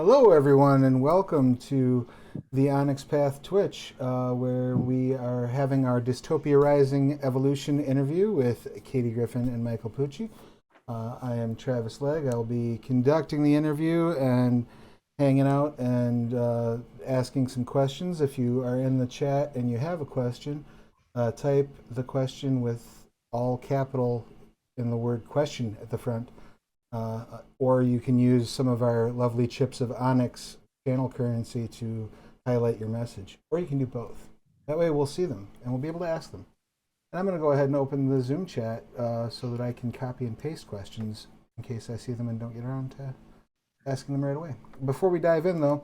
Hello, everyone, and welcome to the Onyx Path Twitch, where we are having our Dystopia Rising Evolution interview with Catie Griffin and Michael Pucci. I am Travis Legge. I'll be conducting the interview and hanging out and asking some questions. If you are in the chat and you have a question, type the question with all capital in the word question at the front. Or you can use some of our lovely chips of Onyx channel currency to highlight your message. Or you can do both. That way we'll see them and we'll be able to ask them. And I'm going to go ahead and open the Zoom chat so that I can copy and paste questions in case I see them and don't get around to asking them right away. Before we dive in, though,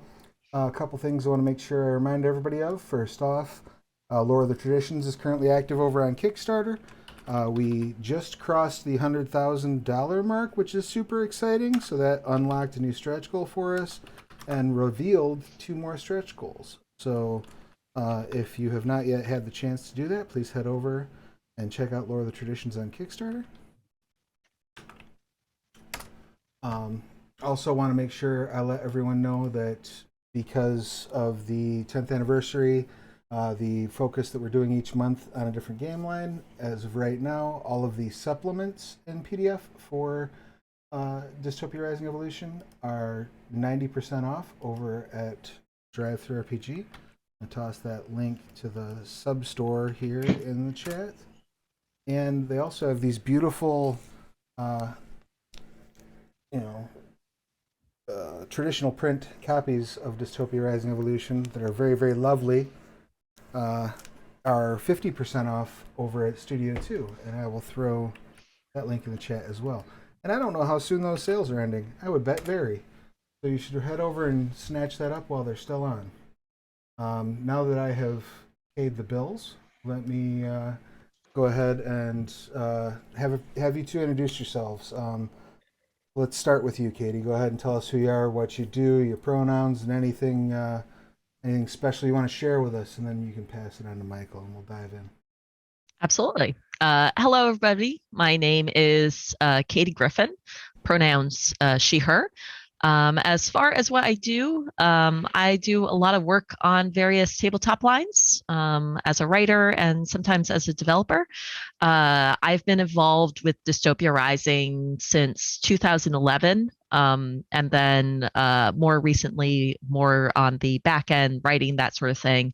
a couple things I want to make sure I remind everybody of. First off, Lore of the Traditions is currently active over on Kickstarter. We just crossed the $100,000 mark, which is super exciting. So that unlocked a new stretch goal for us and revealed 2 more stretch goals. So if you have not yet had the chance to do that, please head over and check out Lore of the Traditions on Kickstarter. Also want to make sure I let everyone know that because of the 10th anniversary, the focus that we're doing each month on a different game line. As of right now, all of the supplements in PDF for Dystopia Rising Evolution are 90% off over at Drive-Thru RPG. I'll toss that link to the sub-store here in the chat. And they also have these beautiful, traditional print copies of Dystopia Rising Evolution that are very, very lovely. Are 50% off over at Studio 2, and I will throw that link in the chat as well. And I don't know how soon those sales are ending. I would bet very. So you should head over and snatch that up while they're still on. Now that I have paid the bills, let me go ahead and have you two introduce yourselves. Let's start with you, Catie. Go ahead and tell us who you are, what you do, your pronouns, and anything special you want to share with us, and then you can pass it on to Michael, and we'll dive in. Absolutely. Hello, everybody. My name is Catie Griffin, pronouns she, her. As far as what I do a lot of work on various tabletop lines as a writer and sometimes as a developer. I've been involved with Dystopia Rising since 2011. And then more recently, more on the back end, writing, that sort of thing,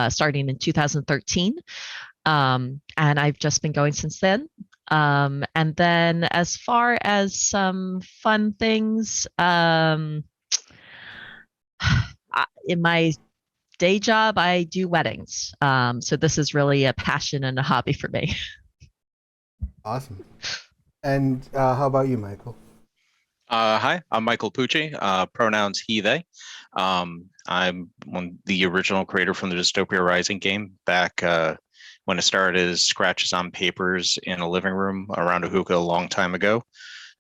starting in 2013. And I've just been going since then. And then as far as some fun things, in my day job, I do weddings. So this is really a passion and a hobby for me. Awesome. And how about you, Michael? Hi, I'm Michael Pucci, pronouns he, they. I'm the original creator from the Dystopia Rising game back when it started as scratches on papers in a living room around a hookah a long time ago.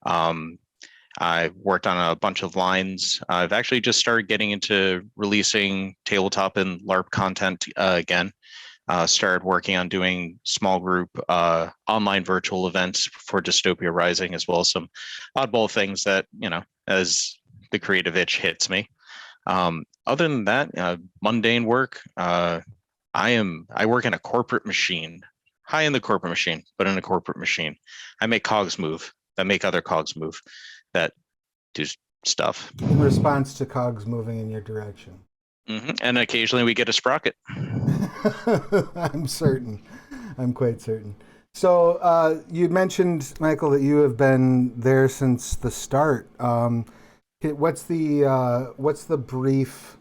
I worked on a bunch of lines. I've actually just started getting into releasing tabletop and LARP content again. Started working on doing small group online virtual events for Dystopia Rising, as well as some oddball things that, as the creative itch hits me. Other than that, mundane work. I work in a corporate machine, high in the corporate machine, but in a corporate machine. I make cogs move that make other cogs move that do stuff. In response to cogs moving in your direction. Mm-hmm. And occasionally we get a sprocket. I'm certain. I'm quite certain. So you mentioned, Michael, that you have been there since the start. What's the brief,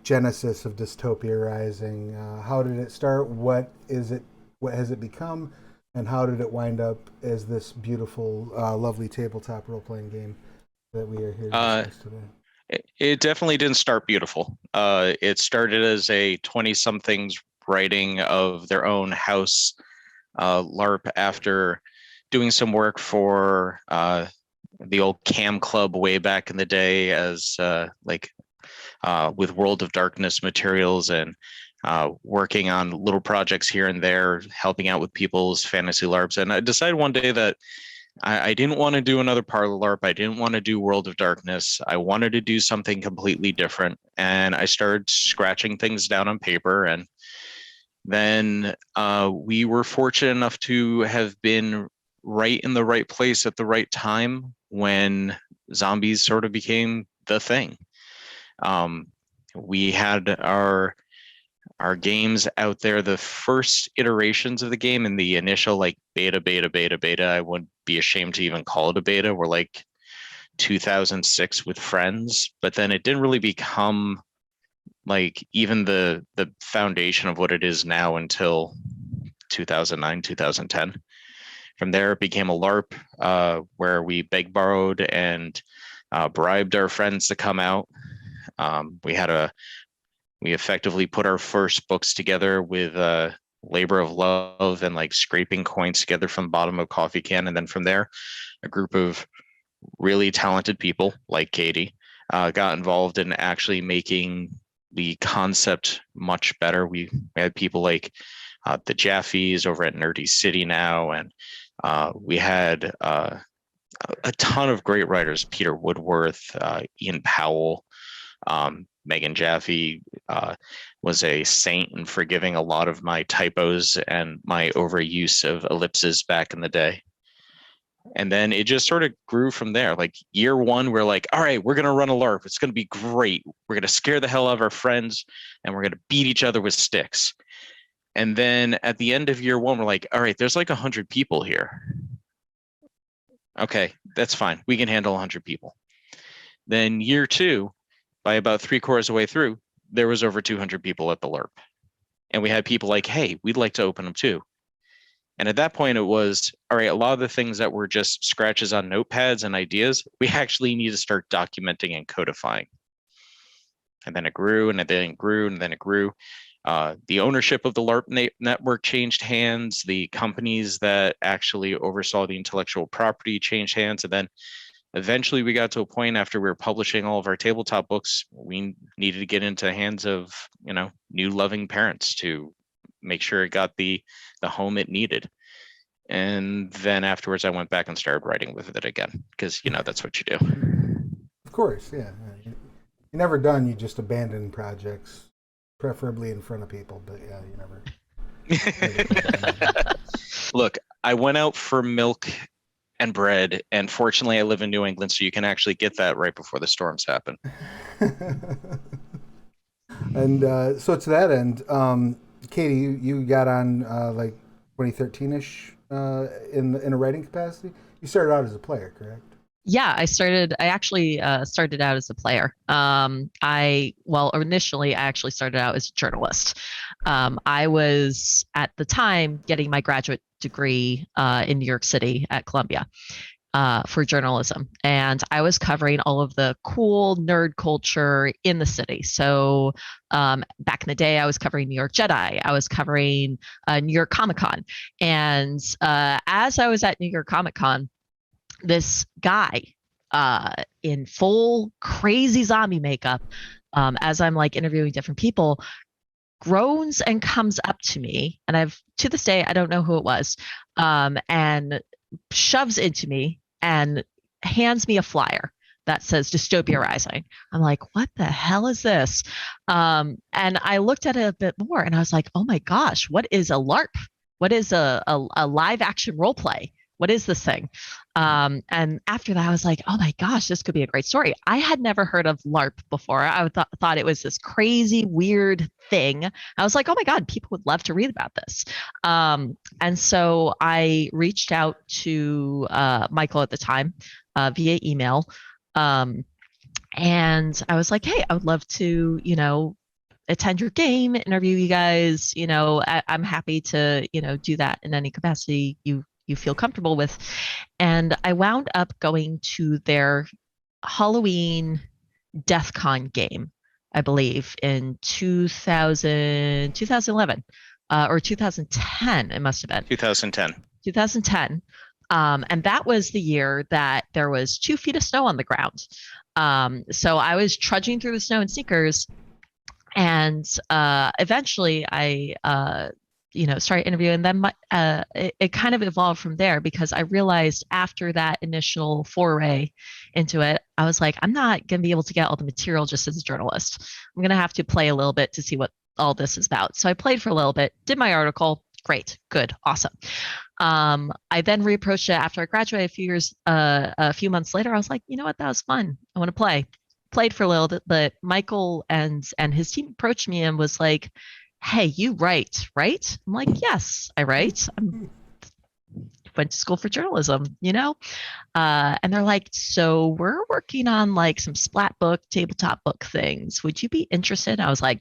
genesis of Dystopia Rising? How did it start? What is it? What has it become? And how did it wind up as this beautiful, lovely tabletop role-playing game that we are here to discuss today? It definitely didn't start beautiful. It started as a 20-somethings writing of their own house LARP after doing some work for the old Cam Club way back in the day as with World of Darkness materials and working on little projects here and there, helping out with people's fantasy LARPs. And I decided one day that I didn't want to do another Parlor LARP. I didn't want to do World of Darkness. I wanted to do something completely different. And I started scratching things down on paper. And then we were fortunate enough to have been right in the right place at the right time when zombies sort of became the thing. We had our games out there, the first iterations of the game in the initial like beta. I wouldn't be ashamed to even call it a beta. We're like 2006 with friends, but then it didn't really become like even the foundation of what it is now until 2009, 2010. From there, it became a LARP where we begged, borrowed, and bribed our friends to come out. We effectively put our first books together with labor of love and like scraping coins together from the bottom of a coffee can. And then from there, a group of really talented people like Catie got involved in actually making the concept much better. We had people like the Jaffies over at Nerdy City now, and we had a ton of great writers, Peter Woodworth, Ian Powell, Megan Jaffe was a saint in forgiving a lot of my typos and my overuse of ellipses back in the day. And then it just sort of grew from there. Like year one, we're like, all right, we're going to run a LARP. It's going to be great. We're going to scare the hell out of our friends and we're going to beat each other with sticks. And then at the end of year one, we're like, all right, there's like 100 people here. Okay, that's fine. We can handle 100 people. Then year two, by about 3/4 of the way through, there was over 200 people at the LARP. And we had people like, hey, we'd like to open them too. And at that point, it was, all right, a lot of the things that were just scratches on notepads and ideas, we actually need to start documenting and codifying. And then it grew, and then it grew, and then it grew. The ownership of the LARP network changed hands. The companies that actually oversaw the intellectual property changed hands. And then eventually we got to a point after we were publishing all of our tabletop books, we needed to get into the hands of, new loving parents to make sure it got the home it needed. And then afterwards I went back and started writing with it again, because, that's what you do. Of course, yeah. You're never done. You just abandon projects, preferably in front of people, but yeah, you never. Look, I went out for milk and bread, and fortunately I live in New England, so you can actually get that right before the storms happen. And so to that end, Catie, you got on like 2013ish in a writing capacity. You started out as a player, correct? Yeah, I actually started out as a player. Initially I actually started out as a journalist. I was at the time getting my graduate degree in New York City at Columbia for journalism. And I was covering all of the cool nerd culture in the city. So back in the day, I was covering New York Jedi. I was covering New York Comic Con. And as I was at New York Comic Con, this guy in full crazy zombie makeup, as I'm like interviewing different people, groans and comes up to me, and to this day I don't know who it was, and shoves into me and hands me a flyer that says Dystopia Rising. I'm like, what the hell is this? And I looked at it a bit more and I was like, oh my gosh, what is a LARP? What is a live action role play? What is this thing? And after that, I was like, oh my gosh, this could be a great story. I had never heard of LARP before. I thought it was this crazy, weird thing. I was like, oh my God, people would love to read about this. And so I reached out to Michael at the time via email. And I was like, hey, I would love to, attend your game, interview you guys. I'm happy to, do that in any capacity you feel comfortable with. And I wound up going to their Halloween Death Con game, I believe, in 2011 or 2010, it must have been. 2010. And that was the year that there was 2 feet of snow on the ground. So I was trudging through the snow in sneakers, and eventually I start interviewing. And then it kind of evolved from there because I realized after that initial foray into it, I was like, I'm not going to be able to get all the material just as a journalist. I'm going to have to play a little bit to see what all this is about. So I played for a little bit, did my article. Great, good, awesome. I then reapproached it after I graduated a few months later. I was like, you know what, that was fun. I want to play. Played for a little bit, but Michael and his team approached me and was like, hey, you write, right? I'm like, yes, I write. I went to school for journalism. And they're like, so we're working on like some splat book, tabletop book things. Would you be interested? I was like,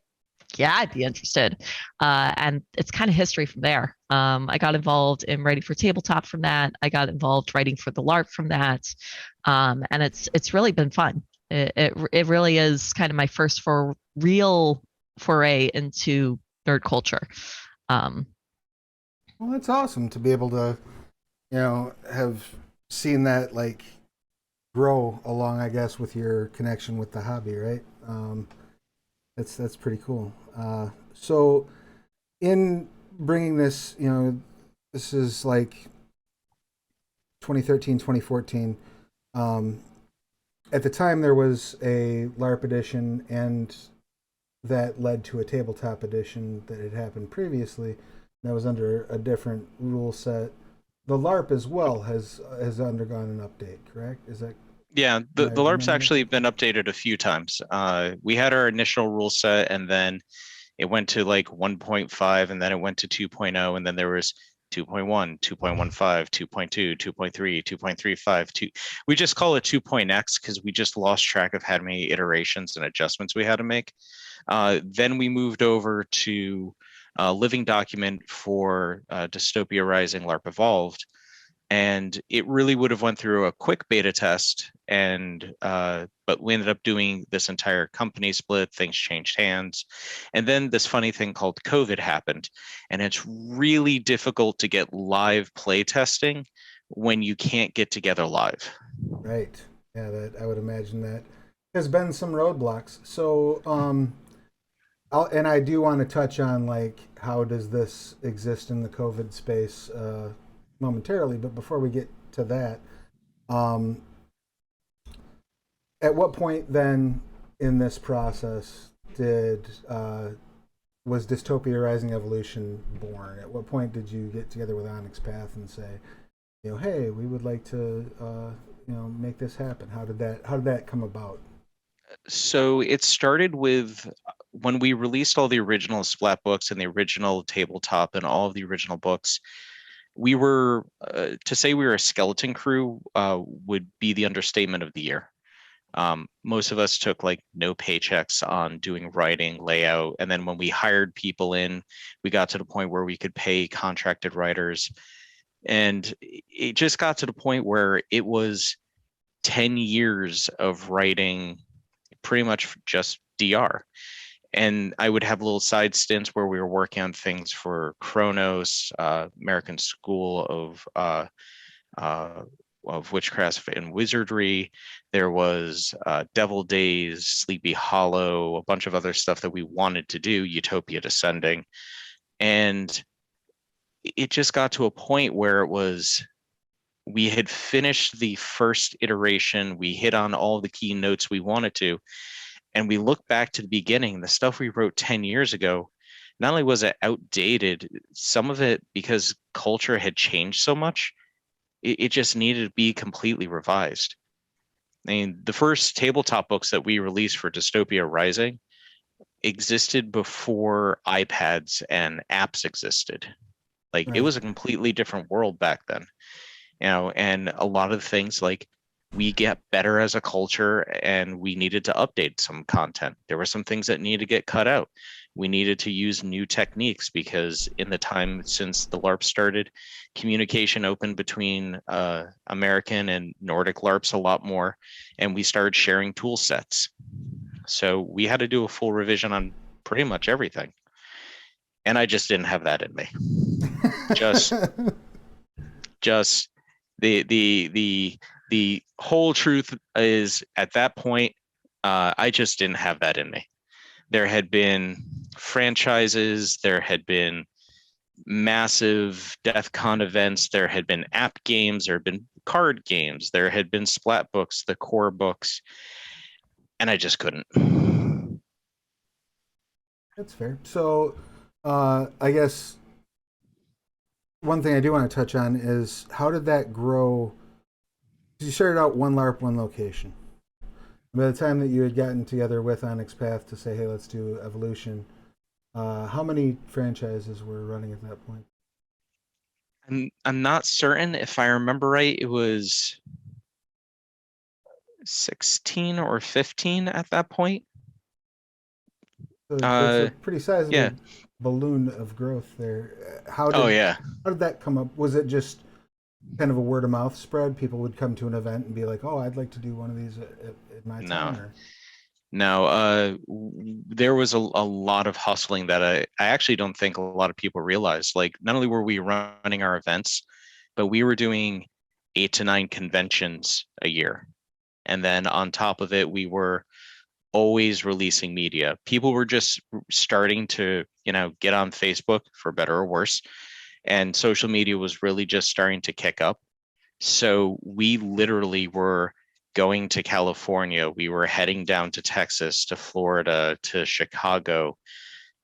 yeah, I'd be interested. And it's kind of history from there. I got involved in writing for tabletop from that. I got involved writing for the LARP from that. And it's really been fun. It really is kind of my first real foray into nerd culture. Well, that's awesome to be able to, have seen that like grow along, I guess, with your connection with the hobby, right? That's pretty cool. So, in bringing this, this is like 2013, 2014. At the time, there was a LARP edition, and that led to a tabletop edition that had happened previously. That was under a different rule set. The LARP as well has undergone an update, correct? Is that Yeah, the LARP's actually been updated a few times. We had our initial rule set, and then it went to like 1.5, and then it went to 2.0, and then there was 2.1, 2.15, 2.2, 2.3, 2.35. We just call it 2.x because we just lost track of how many iterations and adjustments we had to make. Then we moved over to Living Document for Dystopia Rising LARP Evolved. And it really would have went through a quick beta test, but we ended up doing this entire company split. Things changed hands, and then this funny thing called COVID happened, and it's really difficult to get live play testing when you can't get together live. Right. Yeah, that I would imagine that has been some roadblocks. So, and I do want to touch on like how does this exist in the COVID space momentarily, but before we get to that, at what point then in this process was Dystopia Rising Evolution born? At what point did you get together with Onyx Path and say, hey, we would like to make this happen? How did that come about? So it started with when we released all the original Splat books and the original tabletop and all of the original books. We were to say we were a skeleton crew would be the understatement of the year. Most of us took like no paychecks on doing writing, layout, and then when we hired people in, we got to the point where we could pay contracted writers, and it just got to the point where it was 10 years of writing pretty much just DR. And I would have little side stints where we were working on things for Kronos, American School of Witchcraft and Wizardry. There was Devil Days, Sleepy Hollow, a bunch of other stuff that we wanted to do, Utopia Descending. And it just got to a point where we had finished the first iteration. We hit on all the key notes we wanted to. And we look back to the beginning, the stuff we wrote 10 years ago, not only was it outdated, some of it, because culture had changed so much, it just needed to be completely revised. I mean, the first tabletop books that we released for Dystopia Rising existed before iPads and apps existed. Like It was a completely different world back then, and a lot of things like we get better as a culture and we needed to update some content. There were some things that needed to get cut out. We needed to use new techniques because in the time since the LARP started, communication opened between American and Nordic LARPs a lot more, and we started sharing tool sets. So we had to do a full revision on pretty much everything. And I just didn't have that in me. just the whole truth is at that point, I just didn't have that in me. There had been franchises, there had been massive DEF CON events. There had been app games, there had been card games, there had been splat books, the core books, and I just couldn't. That's fair. So, I guess one thing I do want to touch on is how did that grow? You started out one LARP, one location. By the time that you had gotten together with Onyx Path to say, "Hey, let's do Evolution," how many franchises were running at that point? I'm not certain. If I remember right, it was 16 or 15 at that point. So that's a Uh, pretty sizable yeah. balloon of growth there. Oh yeah. How did that come up? Was it just kind of a word of mouth spread? People would come to an event and be like, "Oh, I'd like to do one of these at my No. town." Or No, there was a lot of hustling that I actually don't think a lot of people realize. Like, not only were we running our events, but we were doing 8 to 9 conventions a year. And then on top of it, we were always releasing media. People were just starting to, get on Facebook, for better or worse. And social media was really just starting to kick up. So we literally were going to California. We were heading down to Texas, to Florida, to Chicago.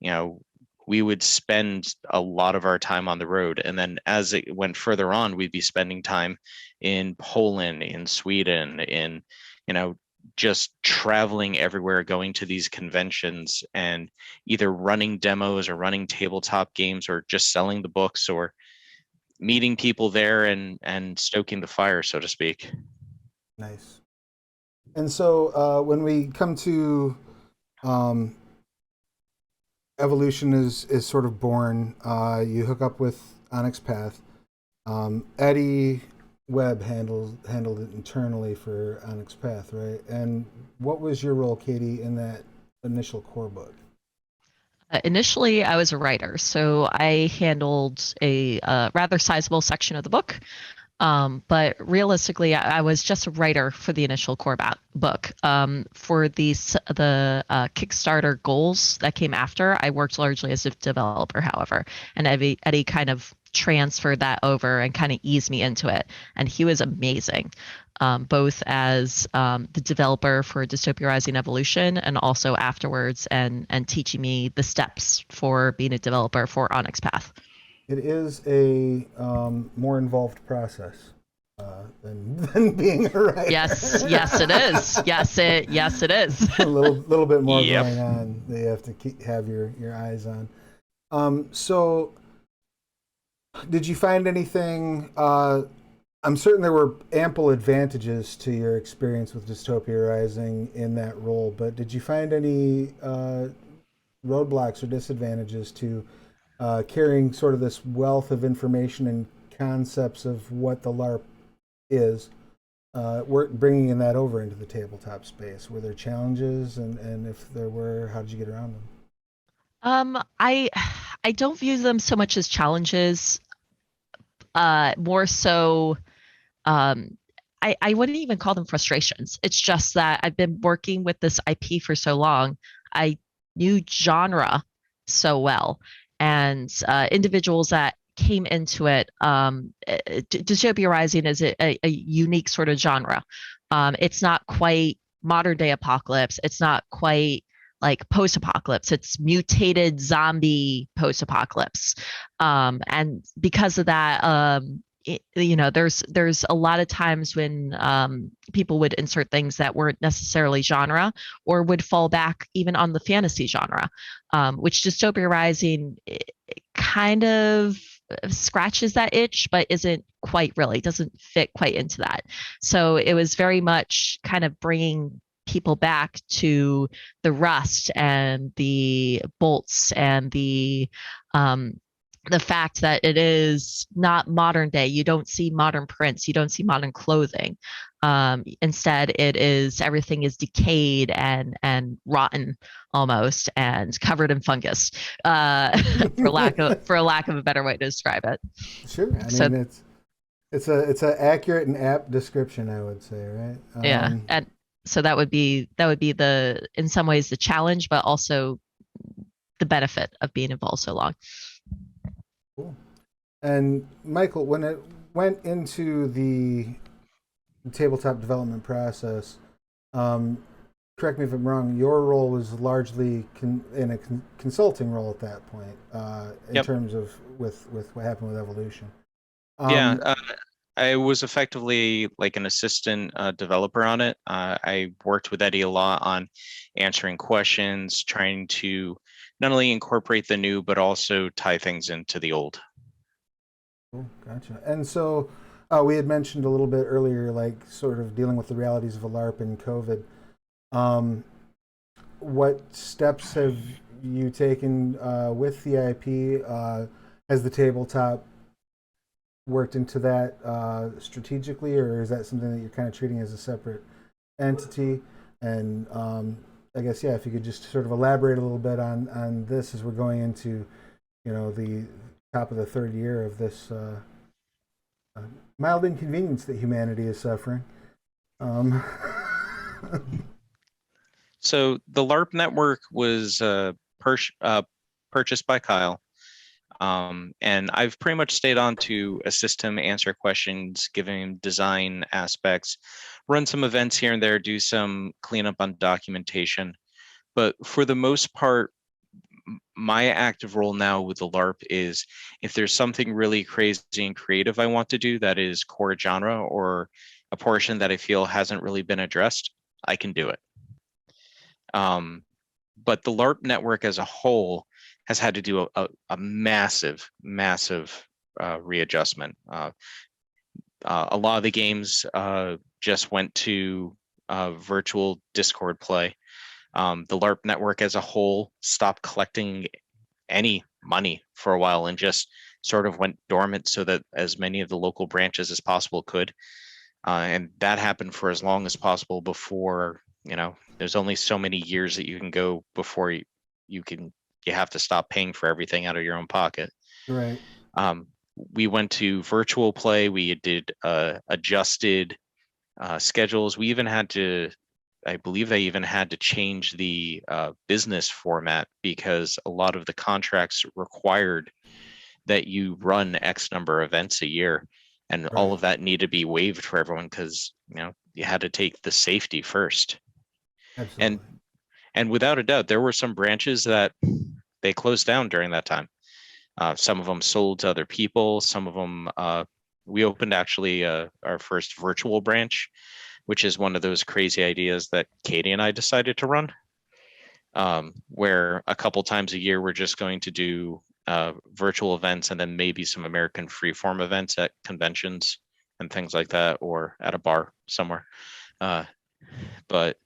You know, we would spend a lot of our time on the road. And then as it went further on, we'd be spending time in Poland, in Sweden, in, you know, just traveling everywhere, going to these conventions and either running demos or running tabletop games or just selling the books or meeting people there and stoking the fire, so to speak. nice. And so when we come to um, Evolution is sort of born. You hook up with Onyx Path. Eddie Webb handled it internally for Onyx Path, right? And what was your role, Catie, in that initial core book? Initially, I was a writer, so I handled a rather sizable section of the book. But realistically, I was just a writer for the initial core book. For the Kickstarter goals that came after, I worked largely as a developer, however, and Eddie kind of transferred that over and kind of eased me into it. And he was amazing, both as the developer for Dystopia Rising Evolution and also afterwards and teaching me the steps for being a developer for Onyx Path. It is a more involved process than being a writer. Yes, it is. Yes, it is. A little bit more Yep. going on that you have to have your eyes on. So, did you find anything? I'm certain there were ample advantages to your experience with Dystopia Rising in that role, but did you find any roadblocks or disadvantages to carrying sort of this wealth of information and concepts of what the LARP is, bringing in that over into the tabletop space? Were there challenges, and if there were, how did you get around them? I don't view them so much as challenges. More so, I wouldn't even call them frustrations. It's just that I've been working with this IP for so long. I knew genre so well, and individuals that came into it. Dystopia Rising is a unique sort of genre. It's not quite modern day apocalypse. It's not quite like post-apocalypse. It's mutated zombie post-apocalypse, and because of that, there's a lot of times when people would insert things that weren't necessarily genre or would fall back even on the fantasy genre, which Dystopia Rising kind of scratches that itch, but isn't quite really, doesn't fit quite into that. So it was very much kind of bringing people back to the rust and the bolts and the fact that it is not modern day. You don't see modern prints. You don't see modern clothing. Instead, it is everything is decayed and rotten almost and covered in fungus, for lack of a better way to describe it. Sure. I So mean, it's an accurate and apt description, I would say, right? yeah, and so that would be the in some ways the challenge, but also the benefit of being involved so long. Cool. And Michael, when it went into the tabletop development process, um, correct me if I'm wrong, your role was largely in a consulting role at that point, in Yep. terms of with what happened with Evolution. Yeah. Um, I was effectively like an assistant developer on it. I worked with Eddie a lot on answering questions, trying to not only incorporate the new, but also tie things into the old. cool, gotcha. And so we had mentioned a little bit earlier, like sort of dealing with the realities of a LARP and COVID. Um, what steps have you taken with the IP? Has the tabletop worked into that strategically, or is that something that you're kind of treating as a separate entity? And I guess, yeah, if you could just sort of elaborate a little bit on this as we're going into, the top of the third year of this mild inconvenience that humanity is suffering. Um, So the LARP network was purchased by Kyle. And I've pretty much stayed on to assist him answer questions, giving him design aspects, run some events here and there, do some cleanup on documentation. But for the most part, my active role now with the LARP is if there's something really crazy and creative I want to do that is core genre or a portion that I feel hasn't really been addressed, I can do it. But the LARP network as a whole has had to do a massive, massive readjustment. A lot of the games just went to virtual Discord play. The LARP network as a whole stopped collecting any money for a while and just sort of went dormant so that as many of the local branches as possible could. And that happened for as long as possible before, there's only so many years that you can go before you have to stop paying for everything out of your own pocket. right. We went to virtual play. We did adjusted schedules. We even had to, I believe they even had to change the business format because a lot of the contracts required that you run X number of events a year. And all Right. of that needed to be waived for everyone because, you had to take the safety first. And Absolutely. and without a doubt, there were some branches that they closed down during that time. Some of them sold to other people. Some of them, we opened actually our first virtual branch, which is one of those crazy ideas that Catie and I decided to run, where a couple times a year we're just going to do virtual events and then maybe some American freeform events at conventions and things like that, or at a bar somewhere. Uh, but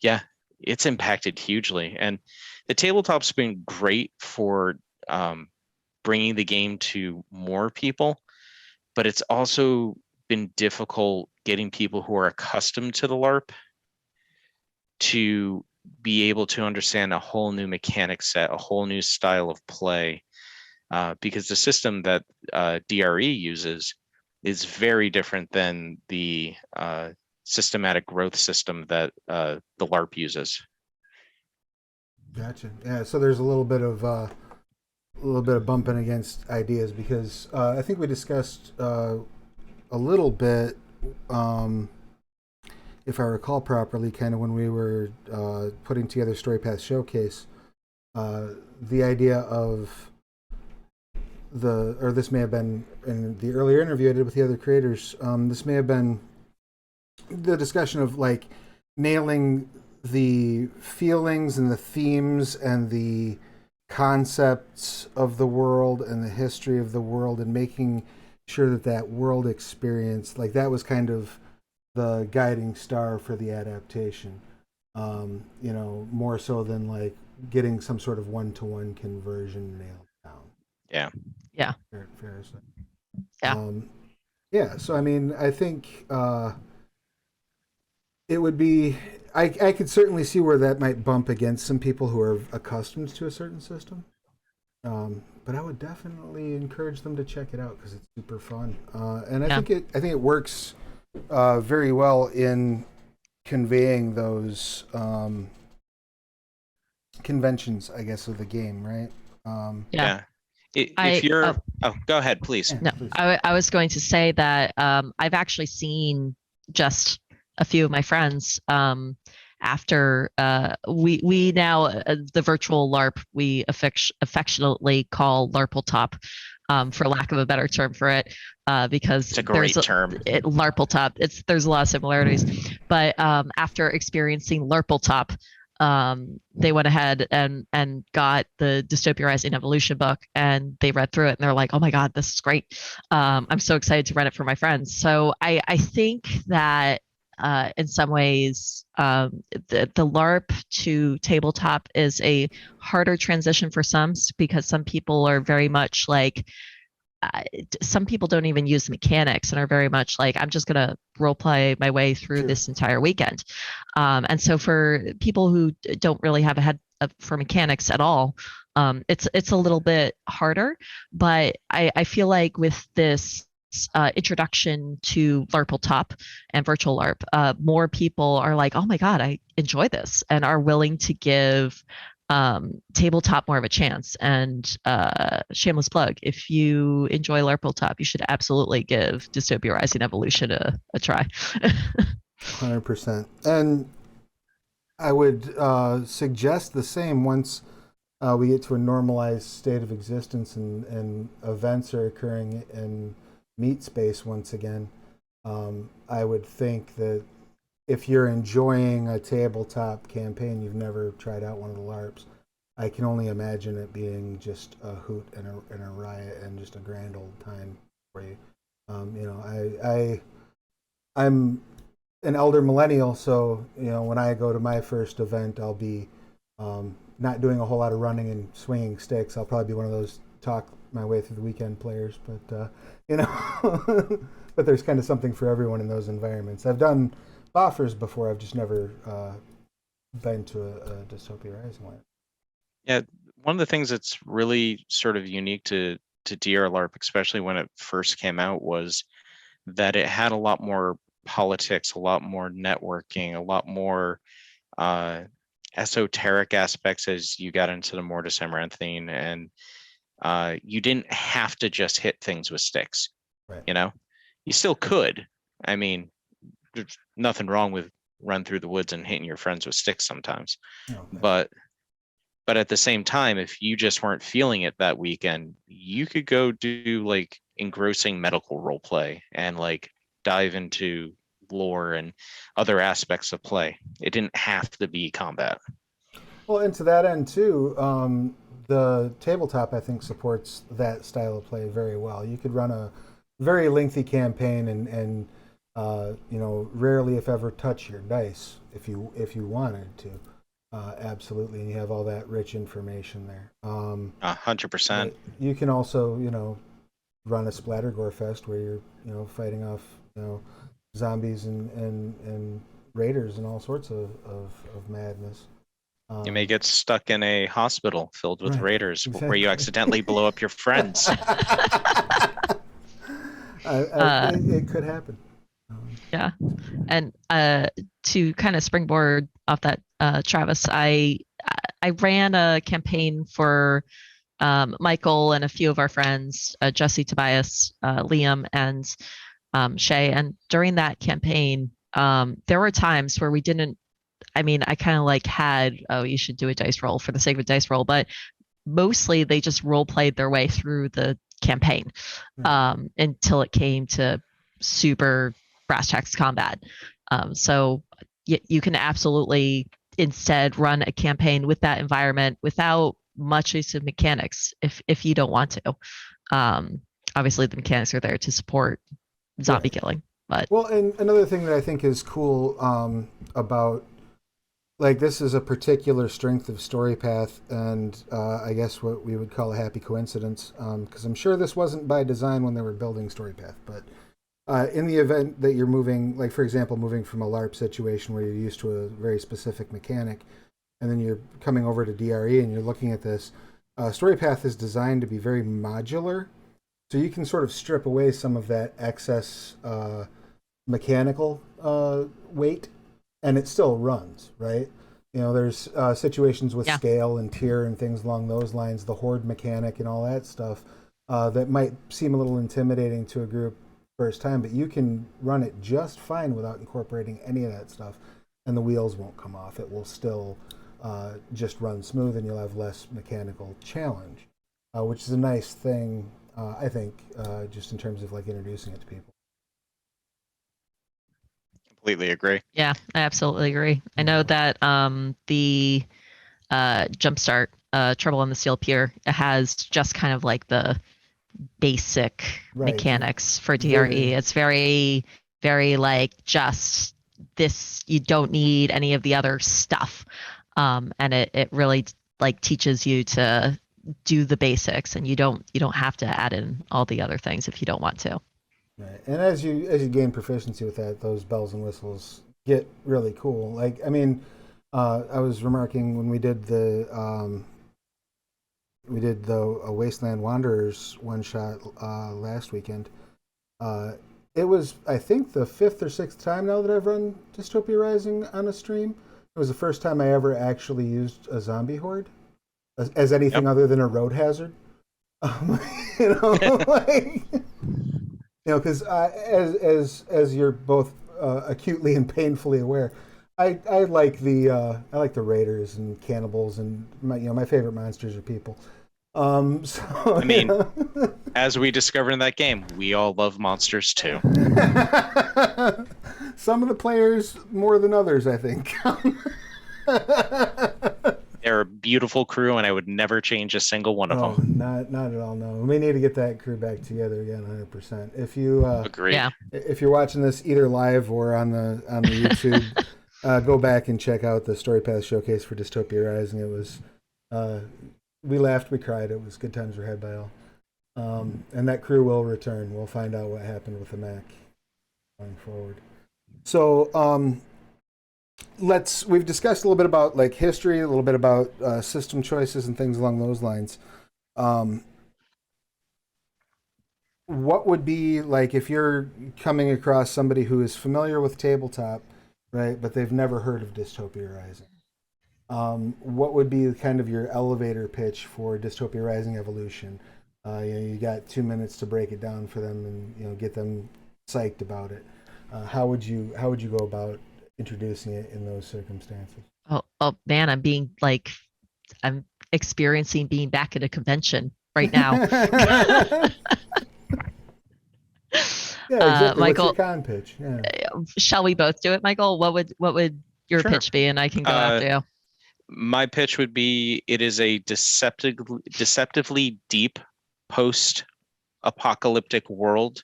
yeah, it's impacted hugely, and the tabletop's been great for bringing the game to more people, but it's also been difficult getting people who are accustomed to the LARP to be able to understand a whole new mechanic set, a whole new style of play, because the system that DRE uses is very different than the systematic growth system that the LARP uses. Gotcha. Yeah. So there's a little bit of bumping against ideas because I think we discussed a little bit, um, if I recall properly, kind of when we were putting together StoryPath Showcase, the idea of or this may have been in the earlier interview I did with the other creators. This may have been the discussion of like nailing the feelings and the themes and the concepts of the world and the history of the world and making sure that that world experience, like, that was kind of the guiding star for the adaptation, more so than like getting some sort of one-to-one conversion nailed down. Yeah. Yeah. Fair to say. Yeah. Yeah, so I mean, I think it would be. I could certainly see where that might bump against some people who are accustomed to a certain system. But I would definitely encourage them to check it out because it's super fun, and Yeah. I think it works very well in conveying those conventions, I guess, of the game, right? Yeah. Yeah. If you're, go ahead, please. Yeah, No, please. I was going to say that I've actually seen just a few of my friends after we now the virtual LARP we affectionately call LARPletop, for lack of a better term for it, because It's a great term. LARPletop. There's a lot of similarities, but after experiencing LARPletop, they went ahead and got the Dystopia Rising Evolution book, and they read through it and they're like, oh my God, this is great. I'm so excited to run it for my friends. So I think that in some ways, the LARP to tabletop is a harder transition for some, because some people are very much like, some people don't even use the mechanics and are very much like, I'm just going to role play my way through Sure. this entire weekend. And so for people who don't really have a head for mechanics at all, it's a little bit harder. But I feel like with this introduction to LARPletop and virtual LARP, more people are like, oh my God, I enjoy this, and are willing to give tabletop more of a chance. And shameless plug, if you enjoy LARPletop, you should absolutely give Dystopia Rising Evolution a try. 100%. And I would suggest the same once we get to a normalized state of existence and events are occurring in meat space once again. I would think that if you're enjoying a tabletop campaign, you've never tried out one of the LARPs, I can only imagine it being just a hoot and a riot and just a grand old time for you. I'm an elder millennial, so when I go to my first event, I'll be not doing a whole lot of running and swinging sticks. I'll probably be one of those talk my way through the weekend players, but but there's kind of something for everyone in those environments. I've done offers before. I've just never been to a Dystopia Rising one. Yeah, one of the things that's really sort of unique to DR LARP, especially when it first came out, was that it had a lot more politics, a lot more networking, a lot more esoteric aspects as you got into the Mortis Amaranthine, and you didn't have to just hit things with sticks. Right. You still could. I mean, there's nothing wrong with run through the woods and hitting your friends with sticks sometimes. Okay. But at the same time, if you just weren't feeling it that weekend, you could go do like engrossing medical role play and like dive into lore and other aspects of play. It didn't have to be combat. Well, and to that end too, the tabletop I think supports that style of play very well. You could run a very lengthy campaign and rarely if ever touch your dice if you wanted to. Absolutely, and you have all that rich information there. 100%. You can also, run a splatter gore fest where you're, fighting off, zombies and raiders and all sorts of madness. You may get stuck in a hospital filled with raiders exactly. where you accidentally blow up your friends. It could happen. Yeah. And to kind of springboard off that, Travis, I ran a campaign for Michael and a few of our friends, Jesse, Tobias, Liam, and Shay. And during that campaign, there were times where we didn't, I kind of like had, oh, you should do a dice roll for the sake of a dice roll, but mostly they just role played their way through the campaign until it came to super brass tacks combat. So you can absolutely instead run a campaign with that environment without much use of mechanics if you don't want to. Obviously the mechanics are there to support zombie killing. But well, and another thing that I think is cool about, like, this is a particular strength of StoryPath, and I guess what we would call a happy coincidence, because I'm sure this wasn't by design when they were building StoryPath, but in the event that you're moving, like, for example, moving from a LARP situation where you're used to a very specific mechanic, and then you're coming over to DRE and you're looking at this, StoryPath is designed to be very modular, so you can sort of strip away some of that excess mechanical weight, and it still runs, right? You know, there's situations with Yeah. scale and tier and things along those lines, the horde mechanic and all that stuff, that might seem a little intimidating to a group first time, but you can run it just fine without incorporating any of that stuff, and the wheels won't come off. It will still just run smooth, and you'll have less mechanical challenge, which is a nice thing, I think, just in terms of like introducing it to people. Completely agree. Yeah, I absolutely agree. I know that the Jumpstart Trouble on the Steel Pier has just kind of like the basic Right. mechanics for DRE. Very- It's very, very like just this. You don't need any of the other stuff, and it really like teaches you to do the basics, and you don't have to add in all the other things if you don't want to. Right. And as you gain proficiency with that, those bells and whistles get really cool. Like, I mean, I was remarking when we did the Wasteland Wanderers one shot last weekend. It was, I think, the fifth or sixth time now that I've run Dystopia Rising on a stream. It was the first time I ever actually used a zombie horde as anything other than a road hazard. You know, like, you know, because as you're both acutely and painfully aware, I like the raiders and cannibals, and my favorite monsters are people. So I mean, as we discovered in that game, we all love monsters too. Some of the players more than others, I think. They're a beautiful crew, and I would never change a single one of them. Not at all. No, we need to get that crew back together again, 100%. If you Agree. Yeah. if you're watching this either live or on the YouTube, go back and check out the Story Path showcase for Dystopia Rising. It was we laughed, we cried. It was good times were had by all. And that crew will return. We'll find out what happened with the Mac going forward. So we've discussed a little bit about like history, a little bit about system choices and things along those lines. What would be like if you're coming across somebody who is familiar with tabletop, right, but they've never heard of Dystopia Rising? What would be kind of your elevator pitch for Dystopia Rising Evolution? You got 2 minutes to break it down for them and get them psyched about it. How would you go about introducing it in those circumstances? Oh man, I'm experiencing being back at a convention right now. Yeah, exactly. Michael, what's your con pitch? Yeah. Shall we both do it, Michael? What would your Sure. pitch be, and I can go after you. My pitch would be: it is a deceptively deep post-apocalyptic world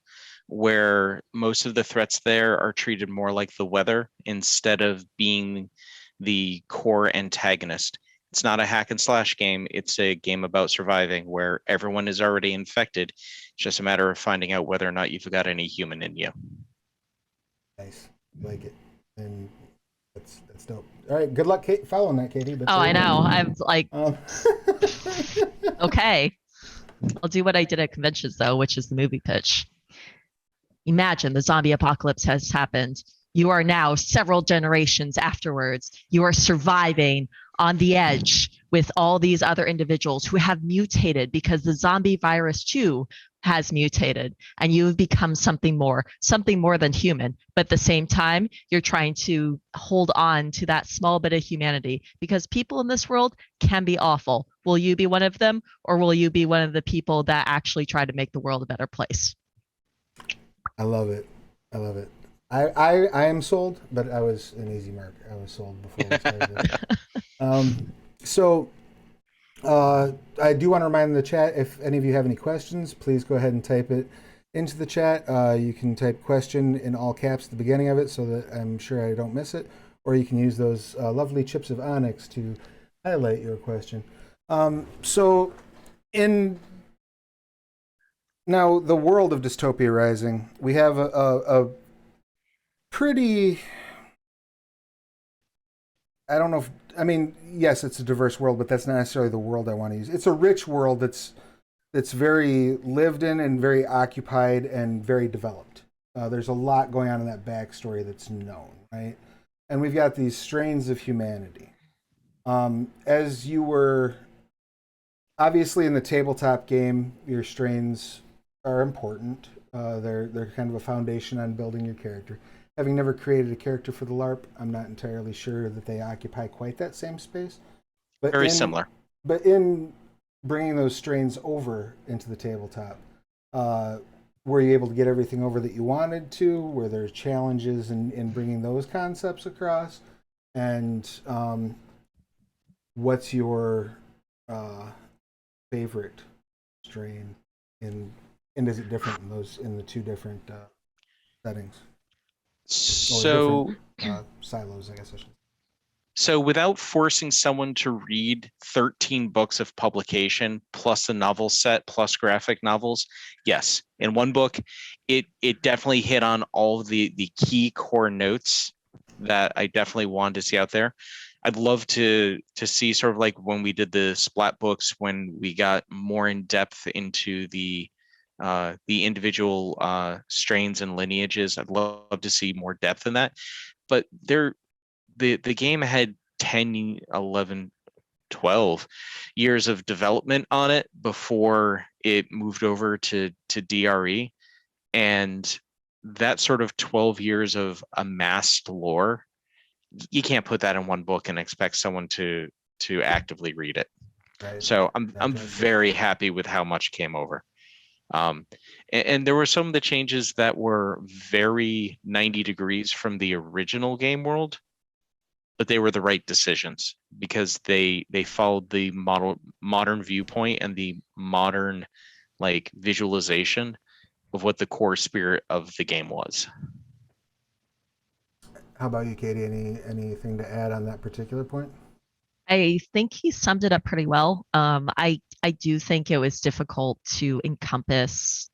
where most of the threats there are treated more like the weather instead of being the core antagonist. It's not a hack and slash game. It's a game about surviving where everyone is already infected. It's just a matter of finding out whether or not you've got any human in you. Nice, like it, and that's dope. All right, good luck following that, Katie. But I know. I'm like, Um, okay. I'll do what I did at conventions though, which is the movie pitch. Imagine the zombie apocalypse has happened. You are now several generations afterwards. You are surviving on the edge with all these other individuals who have mutated because the zombie virus too has mutated, and you have become something more than human. But at the same time, you're trying to hold on to that small bit of humanity because people in this world can be awful. Will you be one of them, or will you be one of the people that actually try to make the world a better place? I love it. I am sold, but I was an easy mark. I was sold before we started. I do want to remind the chat, if any of you have any questions, please go ahead and type it into the chat. You can type question in all caps at the beginning of it so that I'm sure I don't miss it, or you can use those lovely chips of Onyx to highlight your question. Now, the world of Dystopia Rising, we have a pretty, I don't know if, I mean, yes, it's a diverse world, but that's not necessarily the world I want to use. It's a rich world that's very lived in and very occupied and very developed. There's a lot going on in that backstory that's known, right? And we've got these strains of humanity. As you were obviously in the tabletop game, your strains are important. They're kind of a foundation on building your character. Having never created a character for the LARP, I'm not entirely sure that they occupy quite that same space. But Very similar. But in bringing those strains over into the tabletop, uh, were you able to get everything over that you wanted to? Were there challenges in bringing those concepts across? And what's your uh, favorite strain in, and is it different in the two different settings or So different silos, I guess I should. So without forcing someone to read 13 books of publication plus a novel set plus graphic novels, yes, in one book, it definitely hit on all of the key core notes that I definitely wanted to see out there. I'd love to see sort of like when we did the splat books, when we got more in depth into the individual strains and lineages. I'd love to see more depth in that. But the game had 10, 11, 12 years of development on it before it moved over to DRE. And that sort of 12 years of amassed lore, you can't put that in one book and expect someone to actively read it. Right. So I'm Definitely. very happy with how much came over. And there were some of the changes that were very 90 degrees from the original game world, but they were the right decisions because they followed the modern viewpoint and the modern like visualization of what the core spirit of the game was. How about you, Katie? Anything to add on that particular point? I think he summed it up pretty well. I do think it was difficult to encompass,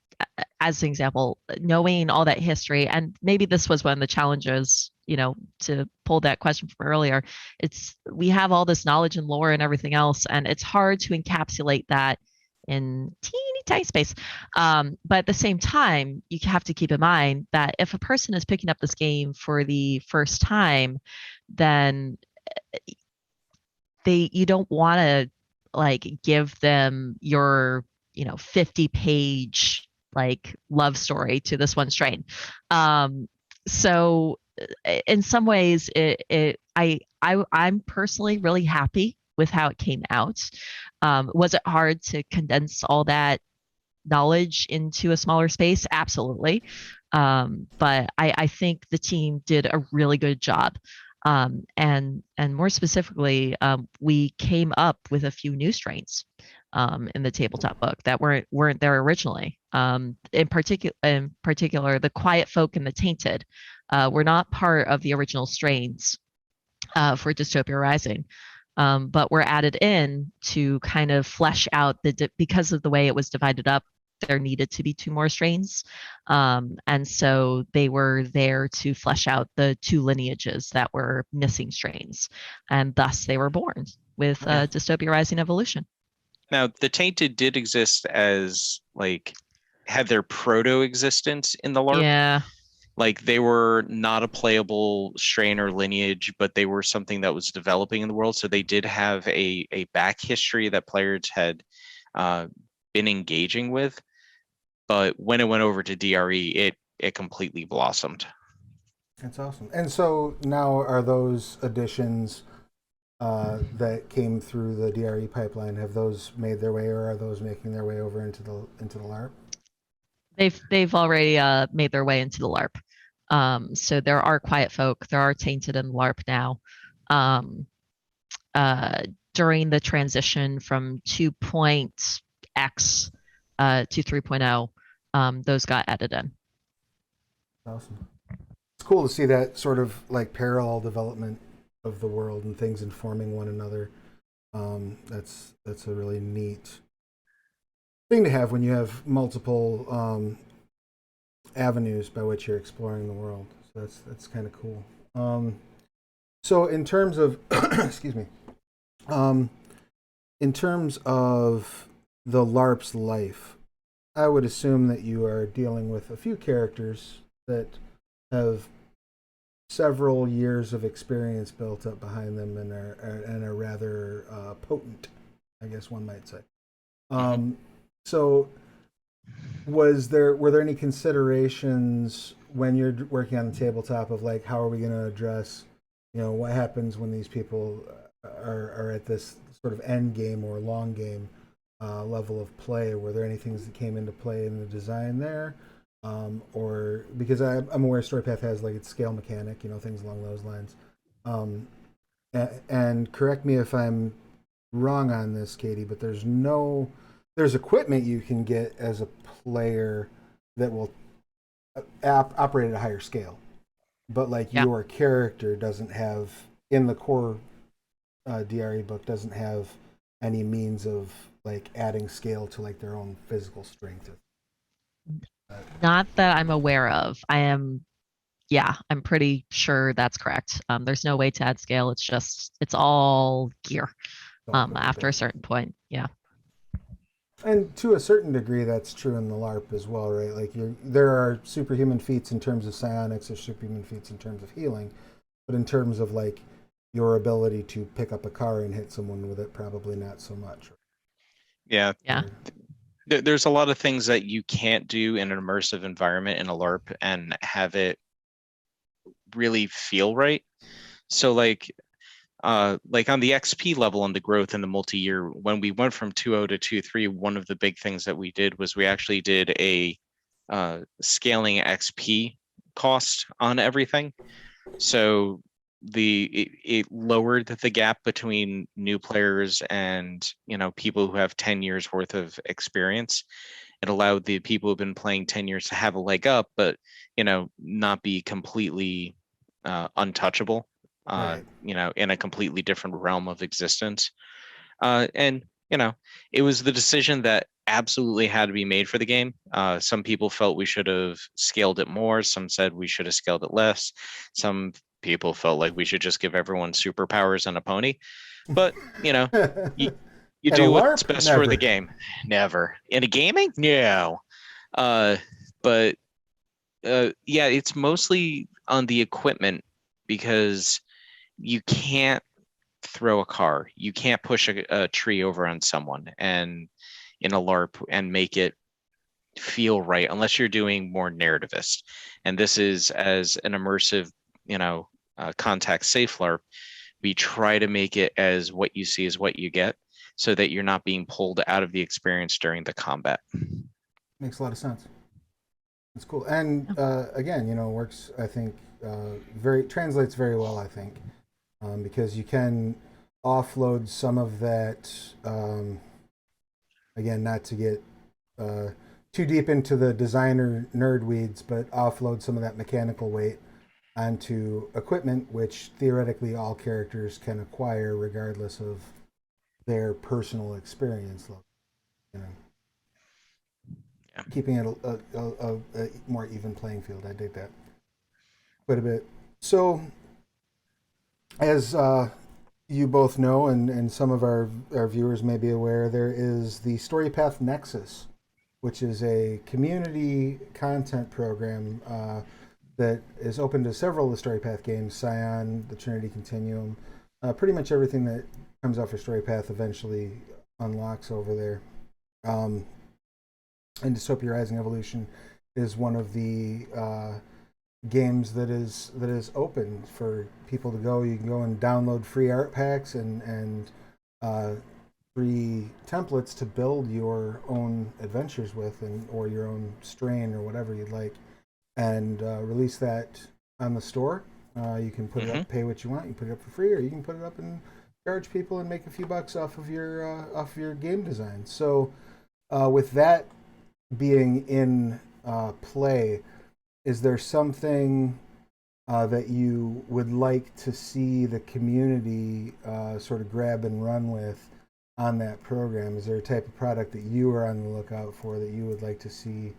as an example, knowing all that history, and maybe this was one of the challenges, to pull that question from earlier. It's we have all this knowledge and lore and everything else, and it's hard to encapsulate that in teeny tiny space. But at the same time, you have to keep in mind that if a person is picking up this game for the first time, then you don't want to like give them your 50-page like love story to this one strain. So in some ways I'm personally really happy with how it came out. Was it hard to condense all that knowledge into a smaller space? Absolutely. But I think the team did a really good job. And more specifically, we came up with a few new strains in the tabletop book that weren't there originally. In particular, the Quiet Folk and the Tainted were not part of the original strains for Dystopia Rising. But were added in to kind of flesh out because of the way it was divided up. There needed to be two more strains, and so they were there to flesh out the two lineages that were missing strains, and thus they were born with Dystopia Rising Evolution. Now, the Tainted did exist as like had their proto existence in the LARP. Yeah. Like they were not a playable strain or lineage, but they were something that was developing in the world. So they did have a back history that players had been engaging with. But when it went over to DRE, it completely blossomed. That's awesome. And so now are those additions that came through the DRE pipeline, have those made their way, or are those making their way over into the LARP? They've already made their way into the LARP. So there are Quiet Folk, there are Tainted in LARP now. During the transition from 2.x to 3.0, those got added in. Awesome. It's cool to see that sort of like parallel development of the world and things informing one another. That's a really neat thing to have when you have multiple avenues by which you're exploring the world. So that's kind of cool. So in terms of excuse me, in terms of the LARP's life, I would assume that you are dealing with a few characters that have several years of experience built up behind them and are rather potent, I guess one might say. So were there any considerations when you're working on the tabletop of like how are we going to address, what happens when these people are at this sort of end game or long game level of play? Were there any things that came into play in the design there? Or because I'm aware StoryPath has like its scale mechanic, things along those lines. And correct me if I'm wrong on this, Catie, but there's equipment you can get as a player that will operate at a higher scale, but like your character doesn't have in the core DRE book doesn't have any means of like adding scale to like their own physical strength. Not that I'm aware of. I'm pretty sure that's correct. There's no way to add scale. It's all gear after a certain point. Yeah. And to a certain degree, that's true in the LARP as well, right? Like there are superhuman feats in terms of psionics, or superhuman feats in terms of healing, but in terms of like your ability to pick up a car and hit someone with it, probably not so much. Yeah. Yeah. There's a lot of things that you can't do in an immersive environment in a LARP and have it really feel right. So like on the XP level and the growth in the multi-year, when we went from 2.0 to 2.3, one of the big things that we did was we actually did a scaling XP cost on everything. So it lowered the gap between new players and people who have 10 years worth of experience. It allowed the people who've been playing 10 years to have a leg up, but not be completely untouchable. Right. In a completely different realm of existence. And it was the decision that absolutely had to be made for the game. Some people felt we should have scaled it more. Some said we should have scaled it less. Some people felt like we should just give everyone superpowers and a pony. But, you do what's best for the game. Never. In a gaming? No. But it's mostly on the equipment because you can't throw a car. You can't push a tree over on someone and in a LARP and make it feel right unless you're doing more narrativist. And this is as an immersive, context safe LARP. We try to make it as what you see is what you get so that you're not being pulled out of the experience during the combat. Makes a lot of sense. It's cool. And again, works, I think, translates very well, I think. Because you can offload some of that, again, not to get too deep into the designer nerd weeds, but offload some of that mechanical weight onto equipment, which theoretically all characters can acquire regardless of their personal experience level. Keeping it a more even playing field. I dig that quite a bit. So, as you both know, and some of our viewers may be aware, there is the StoryPath Nexus, which is a community content program that is open to several of the StoryPath games, Scion, the Trinity Continuum, pretty much everything that comes out for StoryPath eventually unlocks over there. And Dystopia Rising Evolution is one of the games that is open for people to go. You can go and download free art packs and free templates to build your own adventures with, or your own strain or whatever you'd like, and release that on the store. You can put it up, pay what you want. You can put it up for free, or you can put it up and charge people and make a few bucks off of your game design. So with that being in play, is there something that you would like to see the community sort of grab and run with on that program? Is there a type of product that you are on the lookout for that you would like to see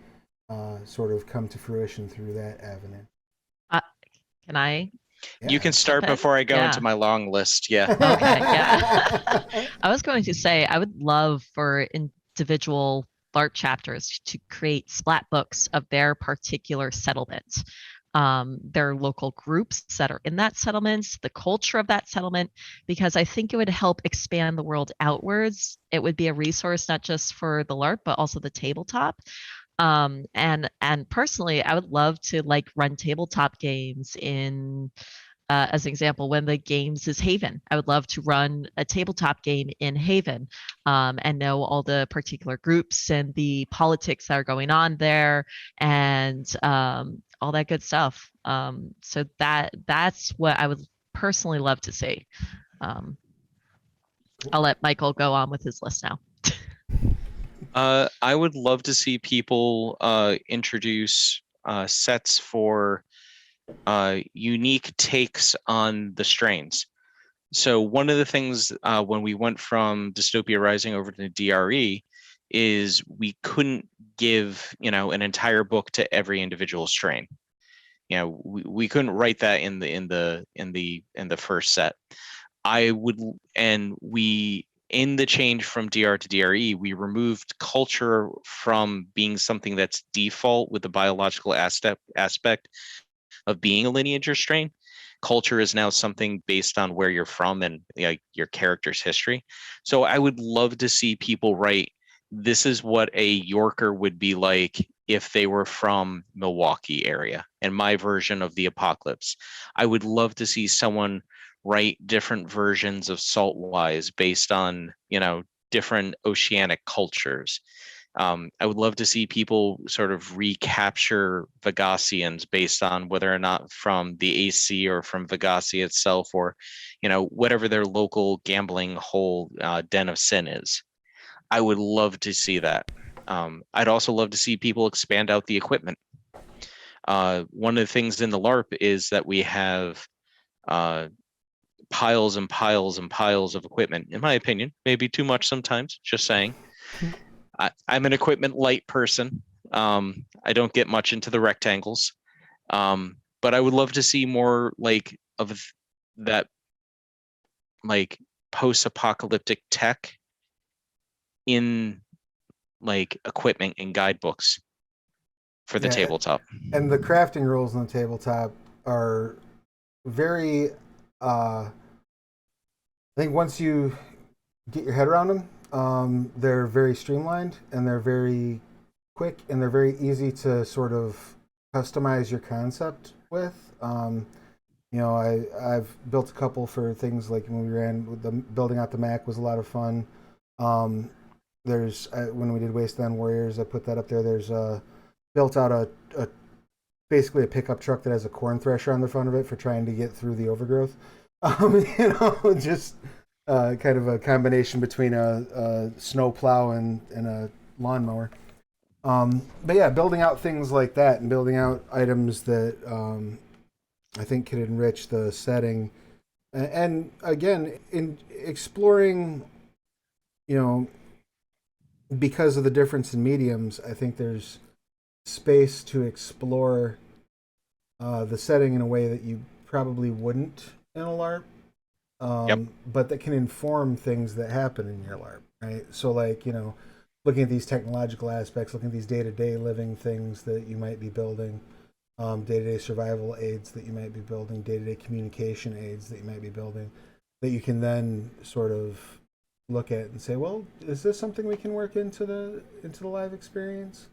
sort of come to fruition through that avenue? Can I? Yeah. You can start before I go into my long list. Yeah. Okay. Yeah. I was going to say I would love for individual LARP chapters to create splat books of their particular settlement. their local groups that are in that settlement, the culture of that settlement, because I think it would help expand the world outwards. It would be a resource not just for the LARP, but also the tabletop. And personally, I would love to like run tabletop games in as an example, when the games is Haven, I would love to run a tabletop game in Haven, and know all the particular groups and the politics that are going on there, and all that good stuff. So that's what I would personally love to see. I'll let Michael go on with his list now. I would love to see people introduce sets for unique takes on the strains. So one of the things when we went from Dystopia Rising over to DRE is we couldn't give, an entire book to every individual strain. We couldn't write that in the first set. In the change from DR to DRE, we removed culture from being something that's default with the biological aspect of being a lineage or strain. Culture is now something based on where you're from and your character's history. So I would love to see people write, this is what a Yorker would be like if they were from Milwaukee area, and my version of the apocalypse. I would love to see someone write different versions of Saltwise based on, different oceanic cultures. I would love to see people sort of recapture Vegassians based on whether or not from the AC or from Vegassia itself, or, whatever their local gambling hole den of sin is. I would love to see that. I'd also love to see people expand out the equipment. One of the things in the LARP is that we have piles and piles and piles of equipment, in my opinion, maybe too much sometimes, just saying. I'm an equipment light person. I don't get much into the rectangles, but I would love to see more of that post-apocalyptic tech in equipment and guidebooks for the tabletop. And the crafting rules on the tabletop are very I think once you get your head around them, they're very streamlined and they're very quick and they're very easy to sort of customize your concept with. I've built a couple for things like when we ran with the building out the Mac was a lot of fun. There's when we did Wasteland Warriors, I put that up there. There's built out a basically a pickup truck that has a corn thresher on the front of it for trying to get through the overgrowth. Just kind of a combination between a snow plow and a lawnmower. But yeah, building out things like that and building out items that I think could enrich the setting. And again, in exploring, because of the difference in mediums, I think there's space to explore the setting in a way that you probably wouldn't in a LARP, but that can inform things that happen in your LARP, right? So looking at these technological aspects, looking at these day-to-day living things that you might be building, day-to-day survival aids that you might be building, day-to-day communication aids that you might be building, that you can then sort of look at and say, well, is this something we can work into the live experience?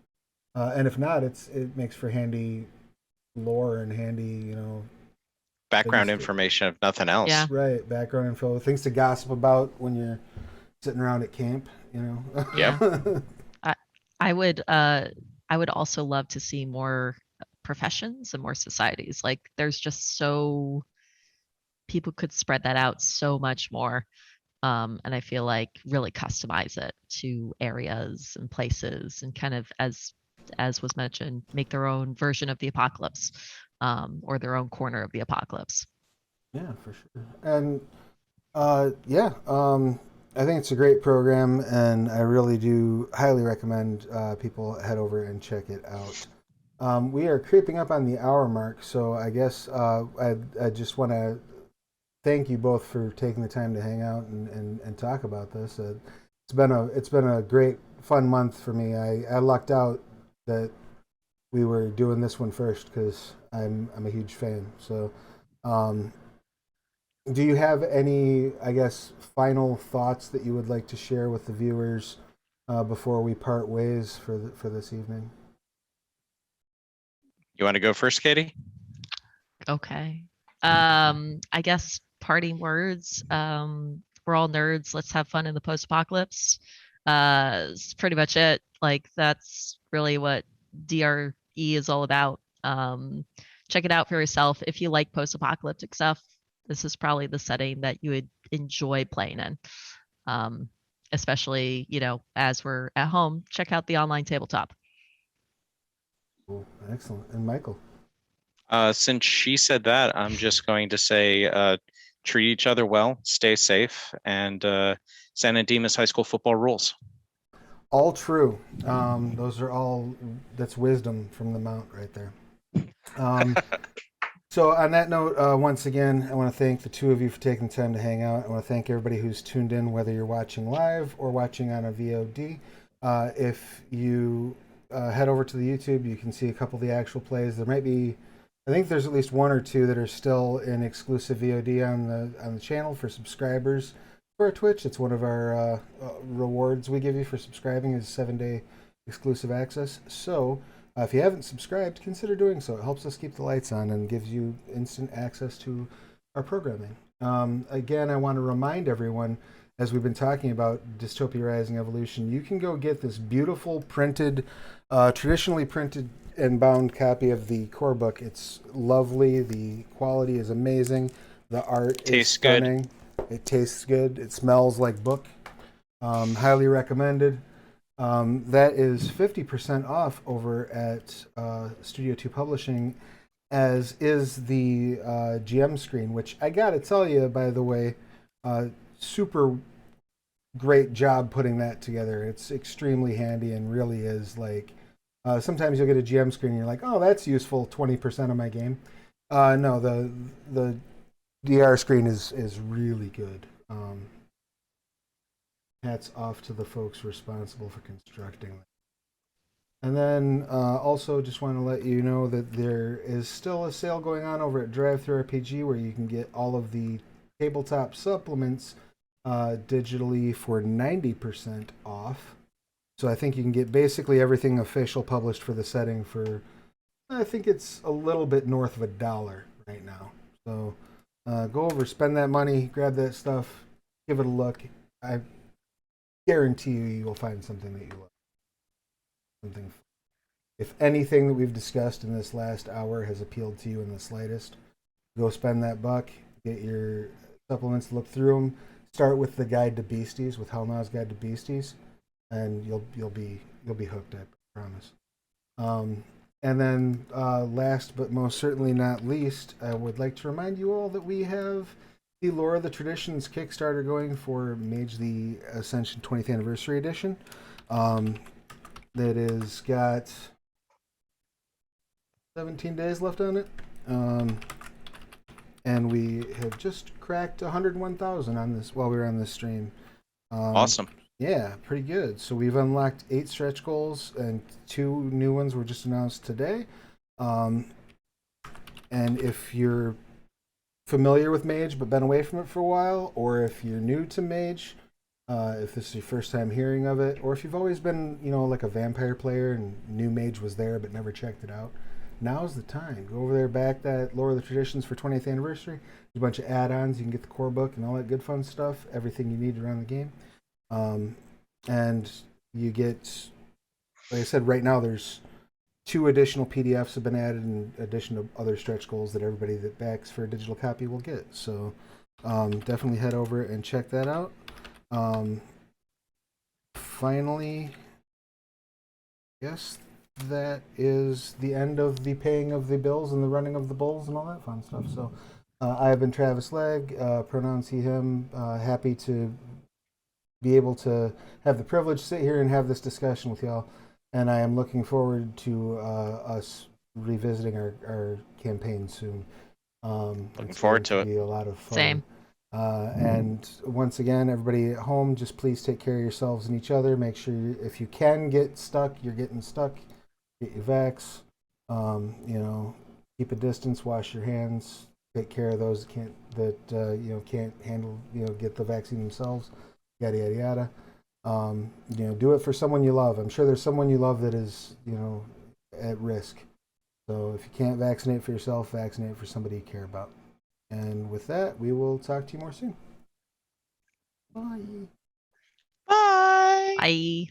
And if not, it makes for handy lore and handy, background information, if nothing else. Yeah. Right, background info, things to gossip about when you're sitting around at camp, Yeah. I would also love to see more professions and more societies. There's just people could spread that out so much more. And I feel like really customize it to areas and places and kind of, as was mentioned, make their own version of the apocalypse, or their own corner of the apocalypse. Yeah, for sure. And I think it's a great program, and I really do highly recommend people head over and check it out. We are creeping up on the hour mark, so I guess I just want to thank you both for taking the time to hang out and talk about this. It's been a great fun month for me. I lucked out that we were doing this one first because I'm a huge fan. So, um, do you have any, I guess, final thoughts that you would like to share with the viewers before we part ways for this evening? You want to go first, Katie? Okay. I guess parting words. We're all nerds. Let's have fun in the post-apocalypse. It's pretty much it. Like that's really what DRE is all about. Check it out for yourself. If you like post-apocalyptic stuff, this is probably the setting that you would enjoy playing in. Especially, as we're at home, check out the online tabletop. Cool. Excellent. And Michael? Since she said that, I'm just going to say treat each other well, stay safe, and San Dimas High School football rules. All true. Those are all, that's wisdom from the Mount right there. So on that note, once again, I want to thank the two of you for taking the time to hang out. I want to thank everybody who's tuned in, whether you're watching live or watching on a VOD. If you head over to the YouTube, you can see a couple of the actual plays. There might be, I think there's at least one or two that are still in exclusive VOD on the channel for subscribers for Twitch. It's one of our rewards we give you for subscribing is 7-day exclusive access. So if you haven't subscribed, consider doing so. It helps us keep the lights on and gives you instant access to our programming. Again, I want to remind everyone, as we've been talking about Dystopia Rising Evolution, you can go get this beautiful printed, traditionally printed and bound copy of the core book. It's lovely. The quality is amazing. The art is stunning. It tastes good. It smells like book. Highly recommended. That is 50% off over at Studio 2 Publishing, as is the GM screen, which I gotta tell you, by the way, super great job putting that together. It's extremely handy and really is like, sometimes you'll get a GM screen and you're like, oh, that's useful, 20% of my game. No, the DR screen is really good. Hats off to the folks responsible for constructing it. And then also just want to let you know that there is still a sale going on over at DriveThruRPG where you can get all of the tabletop supplements digitally for 90% off. So I think you can get basically everything official published for the setting for, I think it's a little bit north of $1 right now. So go over, spend that money, grab that stuff, give it a look. I guarantee you will find something that you love. Something. If anything that we've discussed in this last hour has appealed to you in the slightest, go spend that buck, get your supplements, look through them. Start with the Guide to Beasties, with Hellnaw's Guide to Beasties, and you'll be hooked. I promise. And then last but most certainly not least, I would like to remind you all that we have the Lore of the Traditions Kickstarter going for Mage the Ascension 20th Anniversary Edition. That is got 17 days left on it. And we have just cracked 101,000 on this while we were on this stream. Awesome. Yeah, pretty good. So we've unlocked 8 stretch goals, and 2 new ones were just announced today. And if you're familiar with Mage but been away from it for a while, or if you're new to Mage, if this is your first time hearing of it, or if you've always been, like a vampire player and knew Mage was there but never checked it out, now's the time. Go over there, back that Lore of the Traditions for 20th anniversary. There's a bunch of add-ons. You can get the core book and all that good fun stuff, everything you need around the game. And you get, like I said, right now there's 2 additional PDFs have been added in addition to other stretch goals that everybody that backs for a digital copy will get. So definitely head over and check that out. Finally, yes, that is the end of the paying of the bills and the running of the bulls and all that fun stuff. So I have been Travis Legge, pronouns he, him, happy to be able to have the privilege to sit here and have this discussion with y'all. And I am looking forward to us revisiting our campaign soon. Looking forward to it. Be a lot of fun. Same. And once again, everybody at home, just please take care of yourselves and each other. Make sure if you can get stuck, you're getting stuck. Get your vax. You know, keep a distance, wash your hands, take care of those that can't handle get the vaccine themselves, yada yada yada. Do it for someone you love. I'm sure there's someone you love that is at risk. So if you can't vaccinate for yourself, vaccinate for somebody you care about. And with that, we will talk to you more soon. Bye. Bye. Bye.